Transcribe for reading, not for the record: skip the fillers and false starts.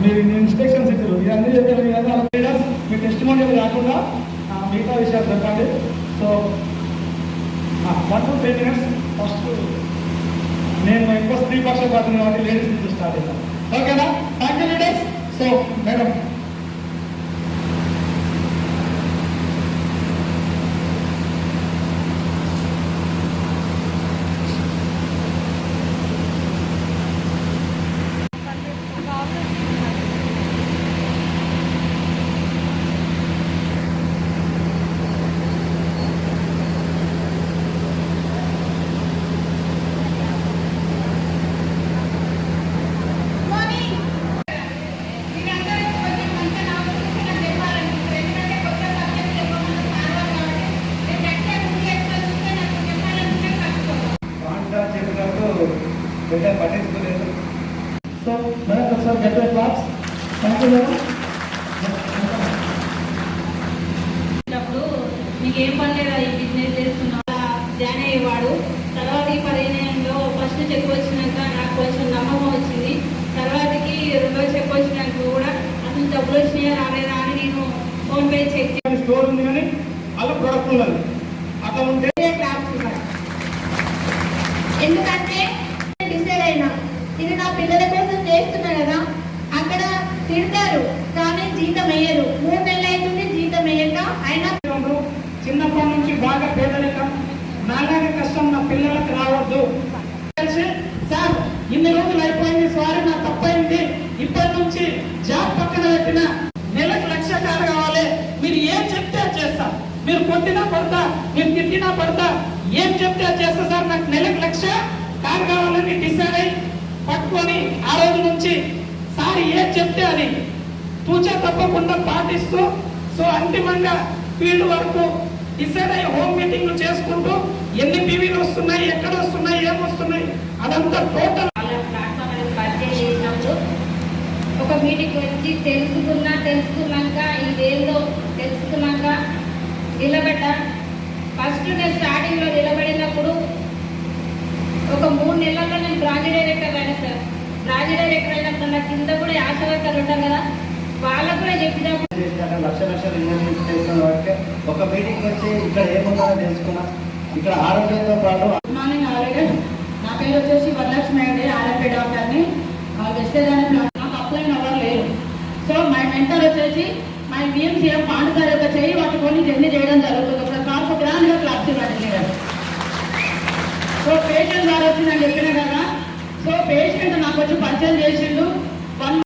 మీరు ఇన్స్ట్రక్షన్స్ ఇచ్చారు, ఇవన్నీ చెప్పారు. ఇవన్నీ లీడర్స్ మీ టెస్ట్ మోడల్ కాకుండా మిగతా విషయాలు చెప్పండి. సో 1 to 3 minutes ఫస్ట్ నేను ఎక్కువ స్త్రీ పక్షపాతం కాబట్టి లేడీస్ నుంచి స్టార్ట్ చేద్దాం. ఓకేనా? Thank you leaders. So madam పట్టించుకోలేదు. సో మేడం ఒకసారి get claps. Thank you madam. మీకు ఏం పని లేదా ఈ బిజినెస్ చేస్తున్నా జాయిన్ అయ్యేవాడు. తర్వాత ఈ పరిణయంలో ఫస్ట్ చెక్ వచ్చినాక నాకు కొంచెం నమ్మకం వచ్చింది. తర్వాతకి రెండో చెక్ వచ్చినాక కూడా అసలు డబ్బులు వచ్చినాయా రాలేదా అని నేను ఫోన్పే చెక్ చేసి స్టోర్ ఉంది కానీ అలా ప్రొడక్ట్ ఉన్నది అట్లా ఉంటే ఎందుకంటే డిసైడ్ అయినా ఇది నా పిల్లల కోసం చేస్తున్నా కదా. అక్కడ తిడతారు కానీ జీతం వేయరు. 3 నెలలు అవుతుంది జీతం వేయక. అయినా చిన్నప్పటి నుంచి బాగా పేదరికం, నాలాగే కష్టం నా పిల్లలకు రావద్దు. సార్ ఇన్ని రోజులు అయిపోయింది, సారీ నా తప్పైంది, ఇప్పటి నుంచి జాబ్ పక్కన పెట్టిన నెలకు 1,00,000 కారు కావాలి. మీరు ఏం చెప్తే అది చేస్తా. మీరు కొట్టినా పడతా, మీరు తిట్టినా పడతా, ఏం చెప్తే అది చేస్తా సార్. నాకు నెలకు 1,00,000 కారు కావాలని డిసైడ్ అయి పట్టుకొని ఆ రోజు నుంచి సార్ ఏం చెప్తే అది తూచా తప్పకుండా పాటిస్తూ సో అంతిమంగా ఫీల్డ్ వరకు డిసైడ్ అయ్యి హోమ్ మీటింగ్లు చేసుకుంటూ ఎన్ని పీవీలు వస్తున్నాయి, ఎక్కడ వస్తున్నాయి, ఏం వస్తున్నాయి అదంతా టోటల్ పర్చేజ్ చేసినప్పుడు ఒక మీటింగ్ వచ్చి తెలుసుకున్నాక ఇదేందో తెలుసుకున్నాక నిలబడ్డా. ఫస్ట్ నేను స్టార్టింగ్లో నిలబడినప్పుడు ఒక 3 నెలల్లో నేను బ్రాంచ్ డైరెక్టర్ అయినా సార్. బ్రాంచ్ డైరెక్టర్ అయినప్పుడు నా కింద కూడా ఆశా వర్కర్లు ఉంటాం కదా, వాళ్ళకు కూడా చెప్పినప్పుడు లక్షలు ఇన్వెస్ట్మెంట్ చేస్తున్నాం కాబట్టి ఒక మీటింగ్ వచ్చి ఇక్కడ ఏముందో తెలుసుకున్నా. ఇక్కడ ఆరోగ్యంతో పాటు గుడ్ మార్నింగ్ ఆల్రెడీ. నా పేరు వచ్చేసి వరలక్ష్మి అండి, ఆర్ఎంపీ డాక్టర్ని. నాకు అప్లైన్ ఎవరు లేరు. సో మై మెంటర్ వచ్చేసి మై బిఎంసీఎం పాండు సార్ యొక్క చేయి పట్టుకొని జర్నీ చేయడం జరుగుతుంది. ఒక క్లాస్ గ్రాండ్గా క్లాస్ ఇవ్వండి. సో పేషెంట్ సార్ వచ్చి నేను చెప్పిన కదా. సో పేషెంట్ నాకు వచ్చి పరిచయం చేసిండు.